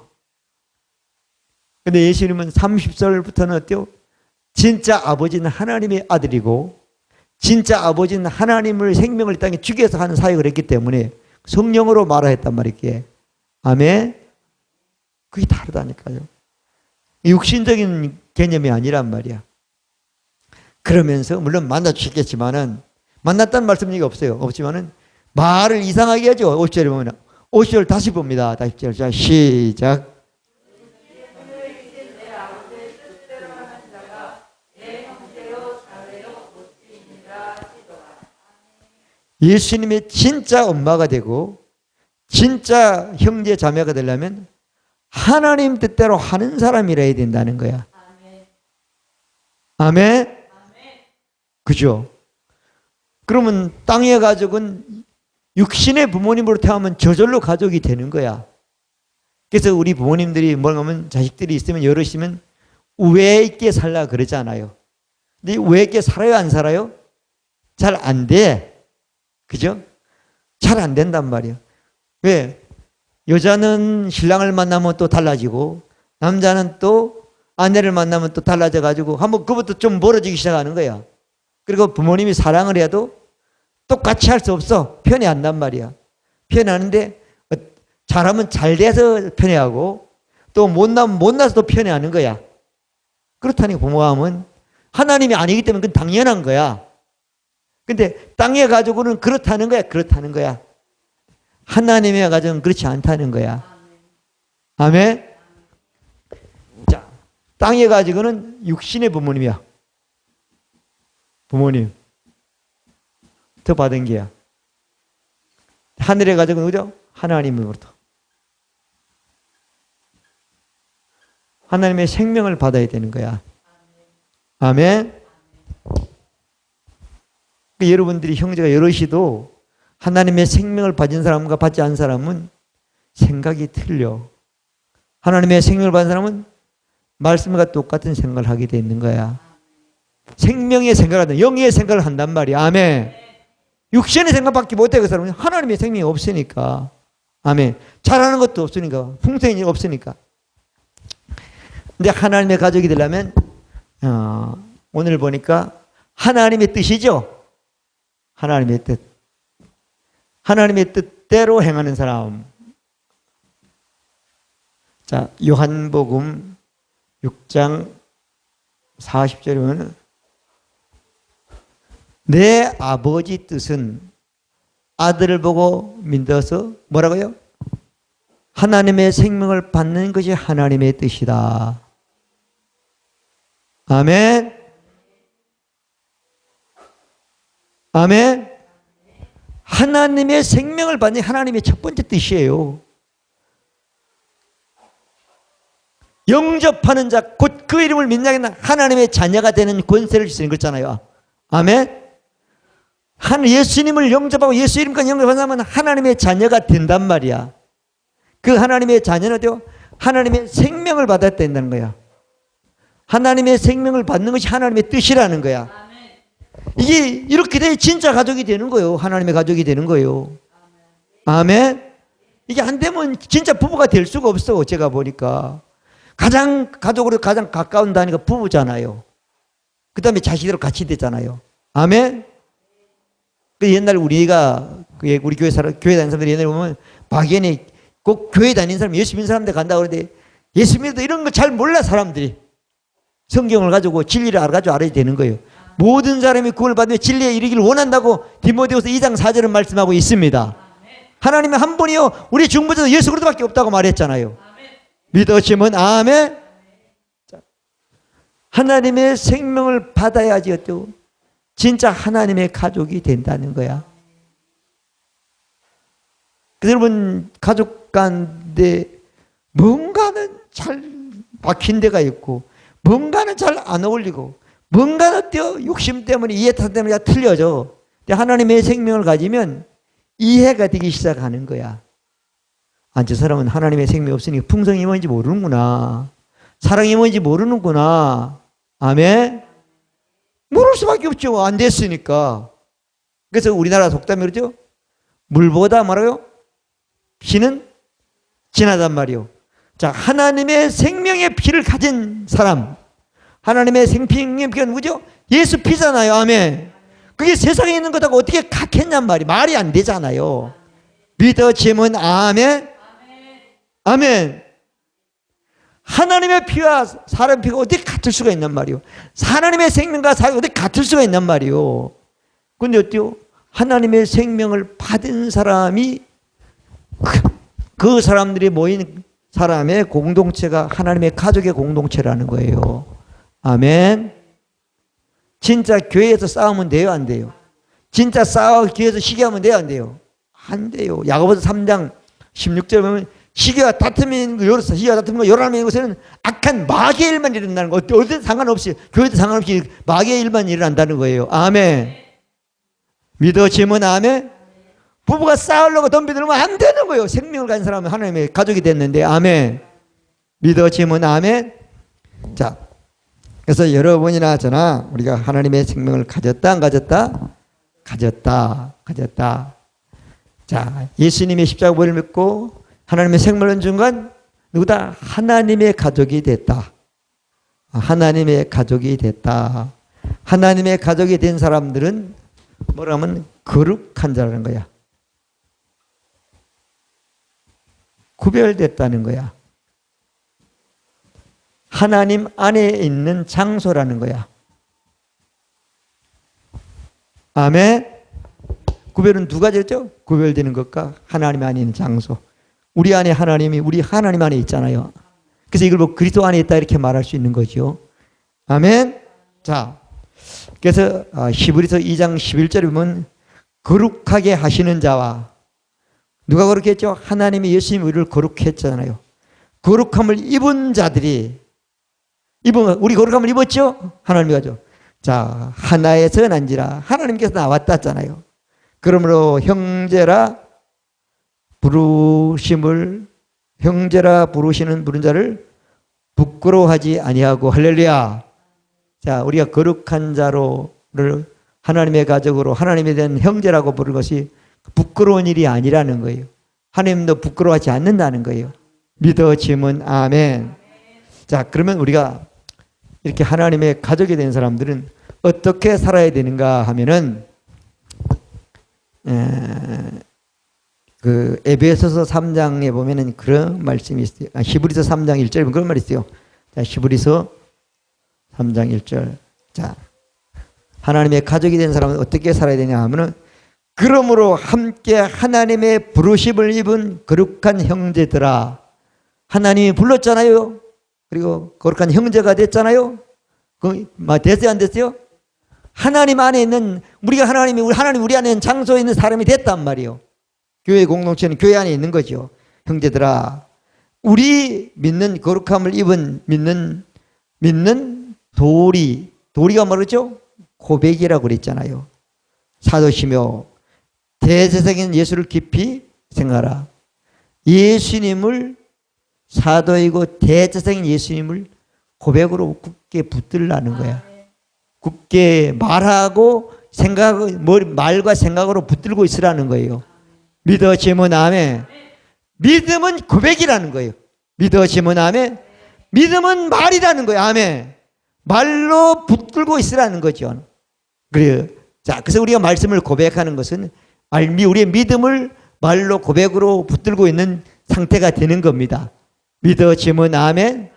근데 예수님은 30살부터는 어때요? 진짜 아버지는 하나님의 아들이고 진짜 아버지는 하나님을 생명을 땅에 주기 위해서 하는 사역을 했기 때문에 성령으로 말하였단 말이기에. 아멘? 그게 다르다니까요. 육신적인 개념이 아니란 말이야. 그러면서 물론 만나주셨겠지만은 만났다는 말씀이 없어요. 없지만은 말을 이상하게 하죠. 50절에 보면 50절 다시 봅니다. 다시 50절. 자, 시작. 예수님의 진짜 엄마가 되고 진짜 형제 자매가 되려면 하나님 뜻대로 하는 사람이라야 된다는 거야. 아멘? 그죠? 그러면 땅의 가족은 육신의 부모님으로 태어나면 저절로 가족이 되는 거야. 그래서 우리 부모님들이 뭐냐면 자식들이 있으면 여럿이면 우애 있게 살라 그러잖아요. 근데 우애 있게 살아요, 안 살아요? 잘 안 돼. 그죠? 잘 안 된단 말이에요. 왜? 여자는 신랑을 만나면 또 달라지고 남자는 또 아내를 만나면 또 달라져 가지고 한번 그것도 좀 멀어지기 시작하는 거야. 그리고 부모님이 사랑을 해도 똑같이 할 수 없어. 편애한단 말이야. 편애하는데 잘하면 잘 돼서 편애하고 또 못나면 못나서도 편애하는 거야. 그렇다니까 부모함은 하나님이 아니기 때문에 그건 당연한 거야. 근데 땅의 가족은 그렇다는 거야. 그렇다는 거야. 하나님의 가정은 그렇지 않다는 거야. 아멘. 자, 땅의 가족은 육신의 부모님이야. 부모님. 더 받은 게야. 하늘의 가족은 그죠? 하나님으로부터. 하나님의 생명을 받아야 되는 거야. 아멘. 여러분들이 형제가 여럿이도 하나님의 생명을 받은 사람과 받지 않은 사람은 생각이 틀려. 하나님의 생명을 받은 사람은 말씀과 똑같은 생각을 하게 되는 거야. 생명의 생각을 한다. 영의 생각을 한단 말이야. 아멘. 육신의 생각밖에 못해 그 사람은 하나님의 생명이 없으니까. 아멘. 잘하는 것도 없으니까. 풍성이 없으니까. 근데 하나님의 가족이 되려면 오늘 보니까 하나님의 뜻이죠. 하나님의 뜻. 하나님의 뜻대로 행하는 사람. 자, 요한복음 6장 40절에 보면 내 아버지 뜻은 아들을 보고 믿어서 뭐라고요? 하나님의 생명을 받는 것이 하나님의 뜻이다. 아멘. 아멘. 하나님의 생명을 받는 하나님의 첫 번째 뜻이에요. 영접하는 자, 곧 그 이름을 믿는 하나님의 자녀가 되는 권세를 주시는 거잖아요. 아멘. 예수님을 영접하고 예수 이름까지 영접하면 하나님의 자녀가 된단 말이야. 그 하나님의 자녀는 하나님의 생명을 받아야 된다는 거야. 하나님의 생명을 받는 것이 하나님의 뜻이라는 거야. 이게 이렇게 돼야 진짜 가족이 되는 거예요. 하나님의 가족이 되는 거예요. 아멘. 이게 안 되면 진짜 부부가 될 수가 없어. 제가 보니까 가족으로 가장 가까운 단위가 부부잖아요. 그 다음에 자식으로 같이 되잖아요. 아멘. 그 옛날 우리가 우리 교회 다니는 사람들이 옛날에 보면 막연히 꼭 교회 다니는 사람, 예수 믿는 사람들 간다고 그러는데 예수 믿어도 이런 거 잘 몰라 사람들이. 성경을 가지고 진리를 알아가지고 알아야 되는 거예요. 모든 사람이 구원을 받으며 진리에 이르기를 원한다고 디모데후서 2장 4절은 말씀하고 있습니다. 하나님은 한 분이요 우리 중보자도 예수 그리스도밖에 없다고 말했잖아요. 믿으시면 아멘. 하나님의 생명을 받아야지 진짜 하나님의 가족이 된다는 거야. 그래서 여러분 가족 간데 뭔가는 잘 막힌 데가 있고 뭔가는 잘 안 어울리고 뭔가는 욕심 때문에 이해타 때문에 틀려져. 근데 하나님의 생명을 가지면 이해가 되기 시작하는 거야. 저 사람은 하나님의 생명이 없으니까 풍성이 뭔지 모르는구나. 사랑이 뭔지 모르는구나. 아멘. 모를 수밖에 없죠. 안 됐으니까. 그래서 우리나라 속담이 그러죠. 물보다 뭐라고요? 피는 진하단 말이요. 자, 하나님의 생명의 피를 가진 사람. 하나님의 생명의 피가 누구죠? 예수 피잖아요. 아멘. 그게 세상에 있는 것하고 어떻게 같겠냔 말이 말이 안 되잖아요. 믿어지면 아멘. 아멘. 하나님의 피와 사람의 피가 어떻게 같을 수가 있단 말이요. 하나님의 생명과 사람이 어떻게 같을 수가 있단 말이요. 근데 어때요? 하나님의 생명을 받은 사람이 그 사람들이 모인 사람의 공동체가 하나님의 가족의 공동체라는 거예요. 아멘. 진짜 교회에서 싸우면 돼요? 안 돼요? 진짜 교회에서 시기하면 돼요? 안 돼요? 안 돼요. 야고보서 3장 16절에 보면 시기와 다툼인 요란한 것에는 악한 마귀의 일만 일어난다는 거. 어디든 상관없이 교회도 상관없이 마귀의 일만 일어난다는 거예요. 아멘. 믿어지면 아멘. 부부가 싸우려고 덤비들면 안 되는 거예요. 생명을 가진 사람은 하나님의 가족이 됐는데 아멘. 믿어지면 아멘. 자, 그래서 여러분이나 저나 우리가 하나님의 생명을 가졌다 안 가졌다? 가졌다. 자, 예수님의 십자가 보혈을 믿고 하나님의 생명을 얻은 순간 누구다? 하나님의 가족이 됐다. 하나님의 가족이 됐다. 하나님의 가족이 된 사람들은 뭐라면 거룩한 자라는 거야. 구별됐다는 거야. 하나님 안에 있는 장소라는 거야. 아멘. 구별은 두 가지죠. 구별되는 것과 하나님 안에 있는 장소. 우리 안에 하나님이 우리 하나님 안에 있잖아요. 그래서 이걸 뭐 그리스도 안에 있다 이렇게 말할 수 있는 거죠. 아멘. 자, 그래서 히브리서 2장 11절에 보면 거룩하게 하시는 자와 누가 거룩해 했죠? 하나님이 예수님 우리를 거룩해 했잖아요. 거룩함을 입은 자들이 우리 거룩함을 입었죠? 하나님이 가죠. 자, 하나에서 난지라 하나님께서 나왔다 했잖아요. 그러므로 형제라 부르시는 부른 자를 부끄러워하지 아니하고 할렐루야. 자, 우리가 거룩한 자로를 하나님의 가족으로 하나님에 대한 형제라고 부를 것이 부끄러운 일이 아니라는 거예요. 하나님도 부끄러워하지 않는다는 거예요. 믿어지면 아멘. 자, 그러면 우리가 이렇게 하나님의 가족이 된 사람들은 어떻게 살아야 되는가 하면은 그 에베소서 3장에 보면은 그런 말씀이 있어요. 히브리서 3장 1절에 보면 그런 말이 있어요. 자, 히브리서 3장 1절. 자, 하나님의 가족이 된 사람은 어떻게 살아야 되냐 하면은 그러므로 함께 하나님의 부르심을 입은 거룩한 형제들아. 하나님이 불렀잖아요. 그리고 거룩한 형제가 됐잖아요. 됐어요, 안 됐어요? 하나님 안에 있는 하나님 우리 안에 있는 장소에 있는 사람이 됐단 말이에요. 교회 공동체는 교회 안에 있는 거죠. 형제들아, 우리 믿는 거룩함을 입은 믿는 도리가 뭐였죠? 고백이라고 그랬잖아요. 사도시며 대제사장인 예수를 깊이 생각하라. 예수님을 사도이고 대제사장인 예수님을 고백으로 굳게 붙들라는 거야. 굳게 말하고 말과 생각으로 붙들고 있으라는 거예요. 믿어지면 아멘. 믿음은 고백이라는 거예요. 믿어지면 아멘. 믿음은 말이라는 거예요. 아멘. 말로 붙들고 있으라는 거죠. 그래요. 자, 그래서 우리가 말씀을 고백하는 것은 우리의 믿음을 말로 고백으로 붙들고 있는 상태가 되는 겁니다. 믿어지면 아멘.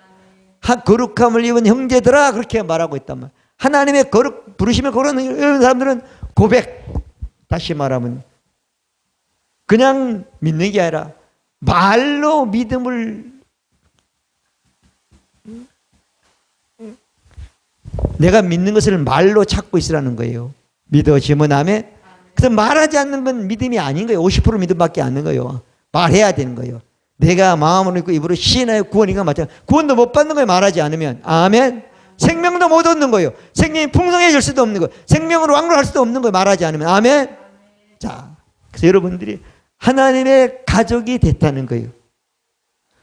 거룩함을 입은 형제들아 그렇게 말하고 있단 말이에요. 하나님의 부르시면 거룩한 사람들은 고백. 다시 말하면 그냥 믿는 게 아니라 말로 믿음을 내가 믿는 것을 말로 찾고 있으라는 거예요. 믿어지면 아멘. 그래서 말하지 않는 건 믿음이 아닌 거예요. 50% 믿음밖에 안 되는 거예요. 말해야 되는 거예요. 내가 마음으로 믿고 입으로 시인하여 구원이가 맞잖아. 구원도 못 받는 거예요. 말하지 않으면. 아멘. 생명도 못 얻는 거예요. 생명이 풍성해질 수도 없는 거예요. 생명으로 왕로할 수도 없는 거예요. 말하지 않으면. 아멘. 자, 그래서 여러분들이 하나님의 가족이 됐다는 거예요.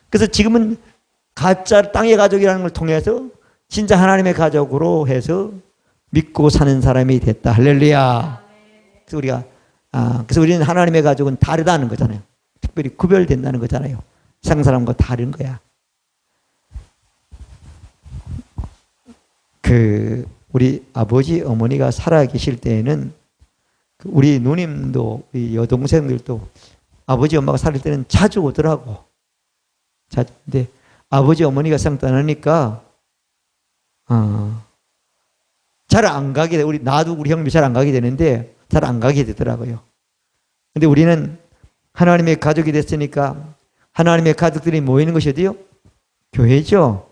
그래서 지금은 가짜 땅의 가족이라는 걸 통해서 진짜 하나님의 가족으로 해서 믿고 사는 사람이 됐다. 할렐루야. 그래서 우리는 하나님의 가족은 다르다는 거잖아요. 특별히 구별된다는 거잖아요. 세상 사람과 다른 거야. 우리 아버지 어머니가 살아 계실 때에는 우리 누님도 우리 여동생들도 아버지 엄마가 살 때는 자주 오더라고. 근데 아버지 어머니가 세상 떠나니까 잘 안 가게 돼. 나도 우리 형님이 잘 안 가게 되는데 잘 안 가게 되더라고요. 근데 우리는 하나님의 가족이 됐으니까 하나님의 가족들이 모이는 것이 어디요? 교회죠.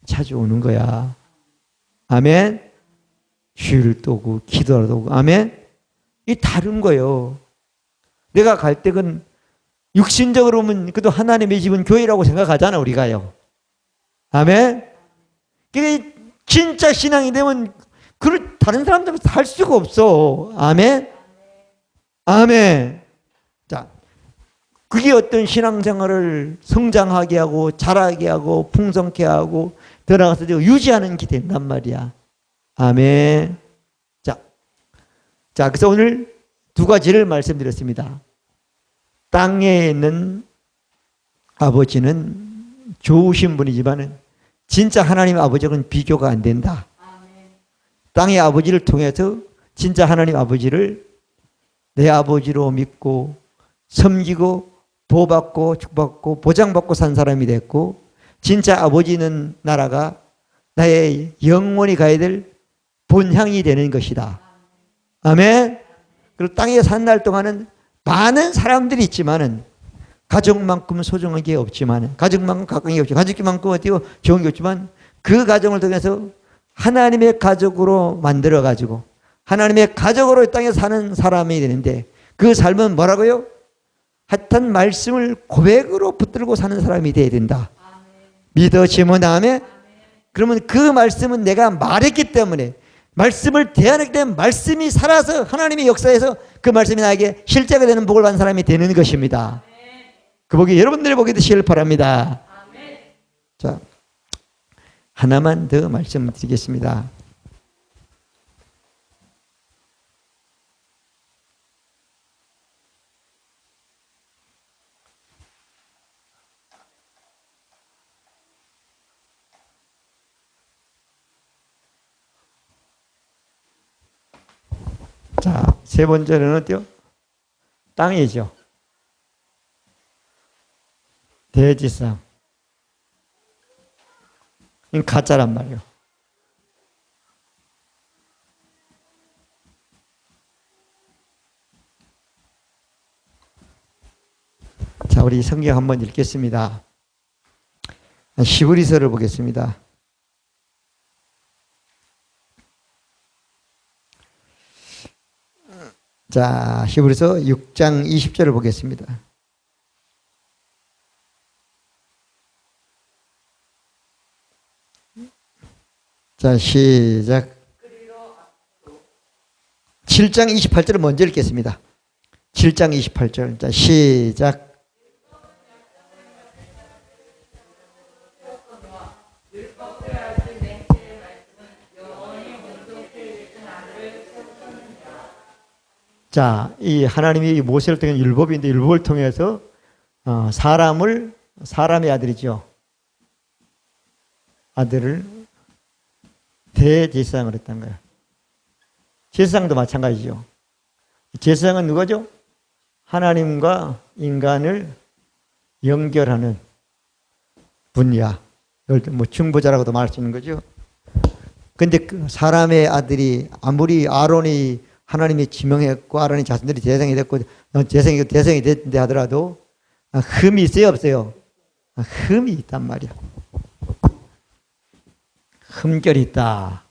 자주 오는 거야. 아멘. 주일도 오고 기도하러 오고. 아멘. 이 다른 거예요. 내가 갈 때는 육신적으로 보면 그래도 하나님의 집은 교회라고 생각하잖아 우리가요. 아멘. 그게 진짜 신앙이 되면 그걸 다른 사람들은 할 수가 없어. 아멘. 아멘. 자, 그게 어떤 신앙생활을 성장하게 하고 자라게 하고 풍성케 하고 더 나아가서 유지하는 게 된단 말이야. 아멘. 자, 그래서 오늘 두 가지를 말씀드렸습니다. 땅에 있는 아버지는 좋으신 분이지만 진짜 하나님의 아버지는 비교가 안 된다. 땅의 아버지를 통해서 진짜 하나님 아버지를 내 아버지로 믿고 섬기고 보호받고 축복받고 보장받고 산 사람이 됐고, 진짜 아버지 있는 나라가 나의 영원히 가야 될 본향이 되는 것이다. 아멘. 그리고 땅에 산 날 동안은 많은 사람들이 있지만은 가족만큼 소중한 게 없지만, 가족만큼 가까운 게 없지만, 가족만큼 어때요? 좋은 게 없지만, 그 가정을 통해서 하나님의 가족으로 만들어 가지고 하나님의 가족으로 이 땅에 사는 사람이 되는데, 그 삶은 뭐라고요? 하여튼 말씀을 고백으로 붙들고 사는 사람이 돼야 된다. 믿어지면 다음에, 그러면 그 말씀은 내가 말했기 때문에, 말씀을 대하기 때문에 말씀이 살아서 하나님의 역사에서 그 말씀이 나에게 실제가 되는 복을 받는 사람이 되는 것입니다. 그 복이 여러분들의 복이 되시길 바랍니다. 자, 하나만 더 말씀드리겠습니다. 자, 세 번째는 어때요? 땅이죠. 대지상. 이건 가짜란 말이에요. 자, 우리 성경 한번 읽겠습니다. 히브리서를 보겠습니다. 자, 히브리서 6장 20절을 보겠습니다. 자, 시작. 7장 28절을 먼저 읽겠습니다. 7장 28절. 자, 시작. 자, 이 하나님이 모세를 통한 율법인데, 율법을 통해서 사람의 아들이죠. 아들을 대제사장을 했던 거예요. 제사장도 마찬가지죠. 제사장은 누구죠? 하나님과 인간을 연결하는 분야. 이걸 뭐 중보자라고도 말할 수 있는 거죠. 근데 그 사람의 아들이 아무리 아론이 하나님이 지명했고 아론의 자손들이 대상이 됐고 대상이 됐는데 하더라도 흠이 있어요, 없어요? 흠이 있단 말이야. 흠결이 있다.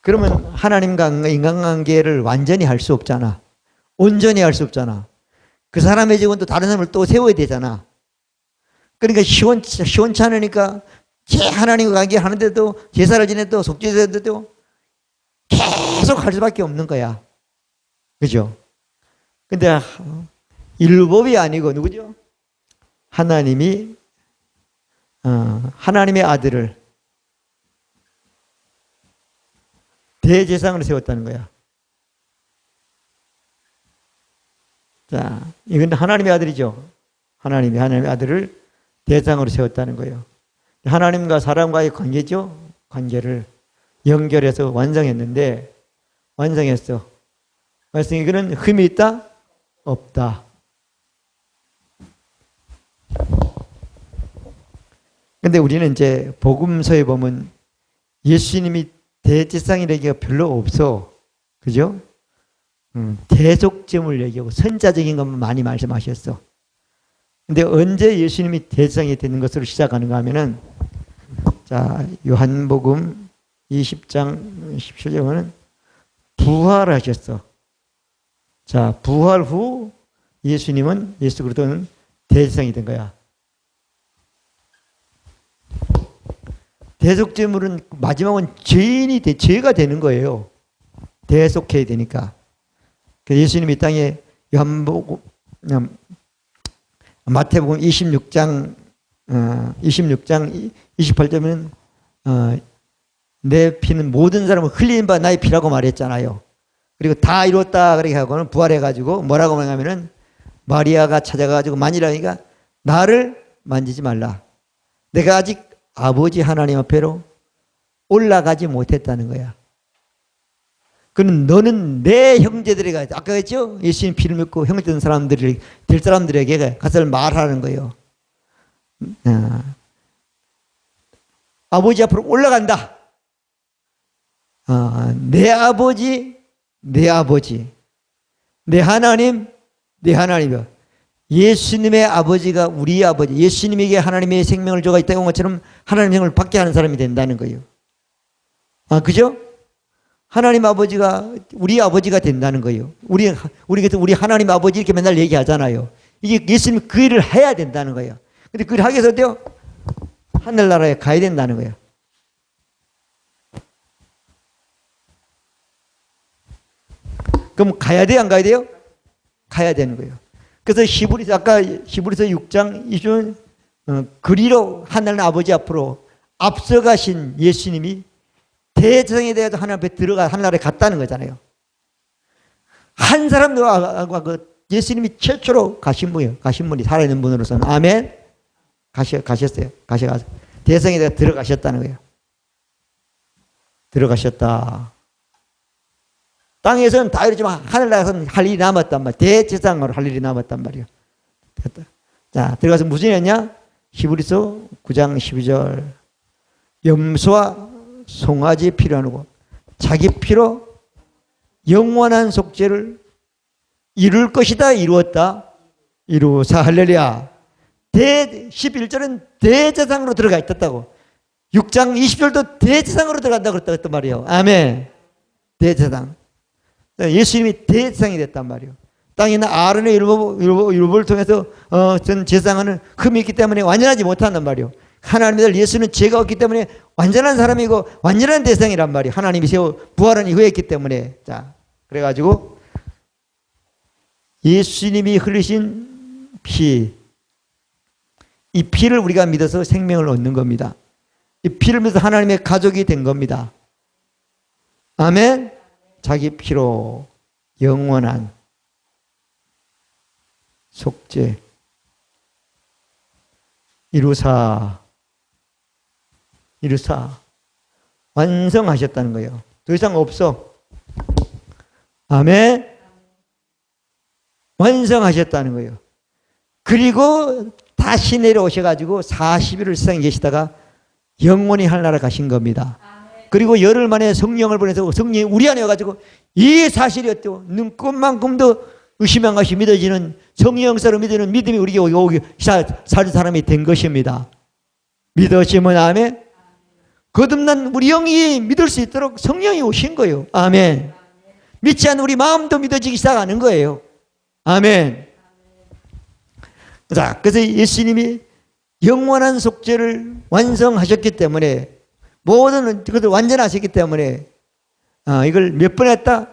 그러면 하나님과 인간관계를 완전히 할 수 없잖아. 온전히 할 수 없잖아. 그 사람의 직원 또 다른 사람을 또 세워야 되잖아. 그러니까 시원치 않으니까 하나님과 관계하는데도 제사를 지내도 속죄제도 계속 할 수밖에 없는 거야. 그죠? 근데 율법이 아니고 누구죠? 하나님이 하나님의 아들을 대제사장으로 세웠다는 거야. 자, 이건 하나님의 아들이죠. 하나님의 아들을 대제사장으로 세웠다는 거예요. 하나님과 사람과의 관계죠. 관계를 연결해서 완성했는데, 완성했어. 이거는 흠이 있다? 없다. 근데 우리는 이제 복음서에 보면 예수님이 대제사장이라는 얘기가 별로 없어. 그죠? 대속점을 얘기하고 선자적인 것만 많이 말씀하셨어. 근데 언제 예수님이 대제사장이 되는 것으로 시작하는가 하면은, 자, 요한복음 20장 17절에 보면 부활하셨어. 자, 부활 후 예수 그리스도는 대제사장이 된 거야. 대속제물은 마지막은 죄가 되는 거예요. 대속해야 되니까. 예수님이 이 땅에 마태복음 26장 28절에는 내 피는 모든 사람을 흘린 바 나의 피라고 말했잖아요. 그리고 다 이뤘다 그렇게 하고는 부활해가지고 뭐라고 말하냐면은 마리아가 찾아가지고 만일하니까 나를 만지지 말라. 내가 아직 아버지 하나님 앞에로 올라가지 못했다는 거야. 그럼 너는 내 형제들에게, 아까 했죠? 예수님 피를 믿고 형제된 사람들이, 될 사람들에게 가서 말하는 거예요. 아버지 앞으로 올라간다. 내 아버지, 내 아버지, 내 하나님, 내 하나님이요. 예수님의 아버지가 우리 아버지, 예수님에게 하나님의 생명을 줘가 있다는 것처럼 하나님의 생명을 받게 하는 사람이 된다는 거예요. 그죠? 하나님 아버지가 우리 아버지가 된다는 거예요. 우리 하나님 아버지 이렇게 맨날 얘기하잖아요. 이게 예수님 그 일을 해야 된다는 거예요. 근데 그 일을 하기 위해서 어때요? 하늘나라에 가야 된다는 거예요. 그럼 가야 돼요? 안 가야 돼요? 가야 되는 거예요. 그래서 아까 히브리서 6장 20절 그리로 하나님 아버지 앞으로 앞서가신 예수님이 대제사장에 대해서 하나님 앞에 들어가 하늘나라에 갔다는 거잖아요. 한 사람도 예수님이 최초로 가신 분이 살아있는 분으로서는 아멘. 가셨어요. 대제사장에 대해서 들어가셨다는 거예요. 들어가셨다. 땅에서는 다 이러지만 하늘나라에서는 할 일이 남았단 말이야. 대제사장으로 할 일이 남았단 말이야. 됐다. 자, 들어가서 무슨 일 했냐? 히브리서 9장 12절. 염소와 송아지 피로 하고 자기 피로 영원한 속죄를 이룰 것이다. 이루었다. 이루사 할렐루야. 11절은 대제사장으로 들어가 있었다고. 6장 20절도 대제사장으로 들어간다고 그랬단 말이에요. 아멘. 대제사장. 예수님이 대제사장이 됐단 말이에요. 땅에 있는 아론의 율법을 통해서 전 제사장은 흠이 있기 때문에 완전하지 못한단 말이에요. 하나님의 예수는 죄가 없기 때문에 완전한 사람이고 완전한 대상이란 말이에요. 하나님이 부활한 이후에 했기 때문에. 자, 그래가지고 예수님이 흘리신 피, 이 피를 우리가 믿어서 생명을 얻는 겁니다. 이 피를 믿어서 하나님의 가족이 된 겁니다. 아멘. 자기 피로 영원한 속죄 이루사 완성하셨다는 거예요. 더 이상 없어. 아멘. 완성하셨다는 거예요. 그리고 다시 내려오셔가지고 40일을 세상에 계시다가 영원히 하늘나라 가신 겁니다. 그리고 열흘 만에 성령을 보내서 성령이 우리 안에 와가지고 이 사실이 어때요? 눈꽃만큼도 의심 한 것이 믿어지는 성령사로 믿는 믿음이 우리에게 오기 살 사람이 된 것입니다. 믿으시면 아멘. 거듭난 우리 영이 믿을 수 있도록 성령이 오신 거예요. 아멘. 믿지 않는 우리 마음도 믿어지기 시작하는 거예요. 아멘. 자, 그래서 예수님이 영원한 속죄를 완성하셨기 때문에 모든 것을 완전하셨기 때문에 이걸 몇 번 했다?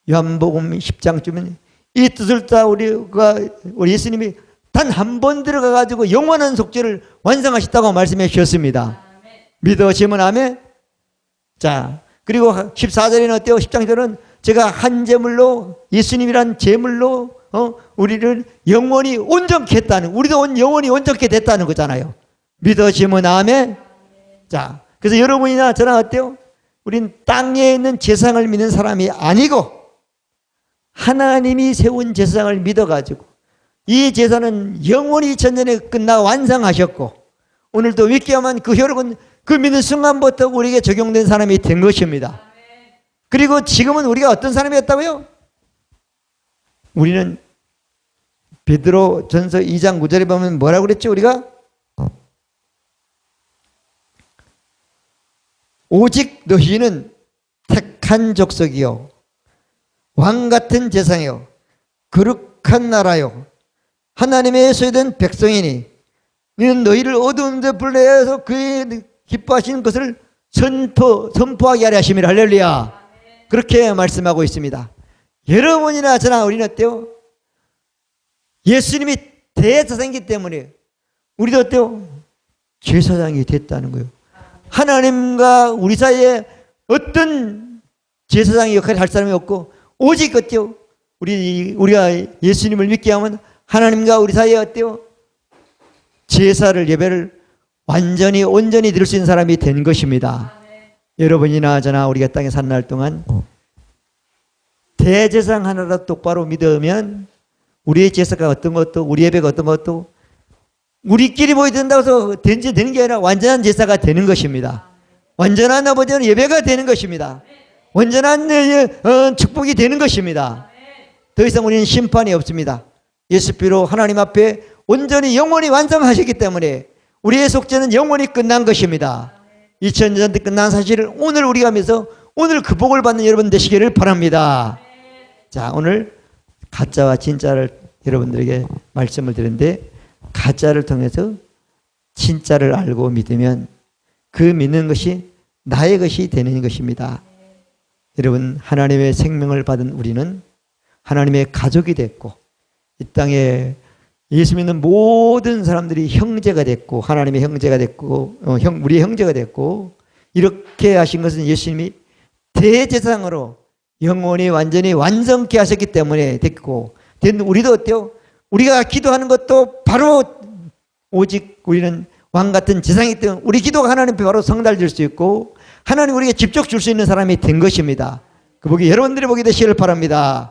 요한복음 10장쯤은 이 뜻을 다 우리 예수님이 단 한 번 들어가 가지고 영원한 속죄를 완성하셨다고 말씀해 주셨습니다. 믿으시면 아멘. 자, 그리고 14절에는 어때요? 10장절은 제가 한 제물로 예수님이란 제물로 우리를 영원히 온전케 했다는, 우리도 영원히 온전케 됐다는 거잖아요. 믿으시면 아멘. 자, 그래서 여러분이나 저랑 어때요? 우린 땅에 있는 제사장을 믿는 사람이 아니고 하나님이 세운 제사장을 믿어가지고 이 제사는 영원히 전전에 끝나 완성하셨고 오늘도 믿게 하면 그 효력은 그 믿는 순간부터 우리에게 적용된 사람이 된 것입니다. 그리고 지금은 우리가 어떤 사람이었다고요? 우리는 베드로 전서 2장 9절에 보면 뭐라고 그랬죠? 우리가 오직 너희는 택한 족속이요 왕같은 제사장이요 거룩한 나라요 하나님의 소유된 백성이니 너희는 너희를 어두운 데 불러내서 그의 기뻐하시는 것을 선포하게 하려 하심이라. 할렐루야. 그렇게 말씀하고 있습니다. 여러분이나 저나 우리는 어때요? 예수님이 대제사장이기 때문에 우리도 어때요? 제사장이 됐다는 거예요. 하나님과 우리 사이에 어떤 제사장의 역할을 할 사람이 없고 오직 어때요? 우리가 예수님을 믿게 하면 하나님과 우리 사이에 어때요? 제사를 예배를 완전히 온전히 드릴 수 있는 사람이 된 것입니다. 여러분이나 저나 우리가 땅에 사는 날 동안 대제사장 하나라도 똑바로 믿으면 우리의 제사가 어떤 것도 우리 예배가 어떤 것도 우리끼리 모여 된다고 해서 되는 게 아니라 완전한 제사가 되는 것입니다. 완전한 아버지는 예배가 되는 것입니다. 완전한 축복이 되는 것입니다. 더 이상 우리는 심판이 없습니다. 예수피로 하나님 앞에 온전히 영원히 완성하셨기 때문에 우리의 속죄는 영원히 끝난 것입니다. 2000년 때 끝난 사실을 오늘 우리가 하면서 오늘 그 복을 받는 여러분 되시기를 바랍니다. 자, 오늘 가짜와 진짜를 여러분들에게 말씀을 드렸는데 가짜를 통해서 진짜를 알고 믿으면 그 믿는 것이 나의 것이 되는 것입니다. 여러분, 하나님의 생명을 받은 우리는 하나님의 가족이 됐고 이 땅에 예수 믿는 모든 사람들이 형제가 됐고 하나님의 형제가 됐고 우리의 형제가 됐고 이렇게 하신 것은 예수님이 대제사장으로 영원히 완전히 완성케 하셨기 때문에 됐고 우리도 어때요? 우리가 기도하는 것도 바로 오직 우리는 왕같은 제사장이기 때문에 우리 기도가 하나님 앞에 바로 성달될 수 있고 하나님 우리에게 직접 줄 수 있는 사람이 된 것입니다. 그 복이 여러분들의 복이 되시기를 바랍니다.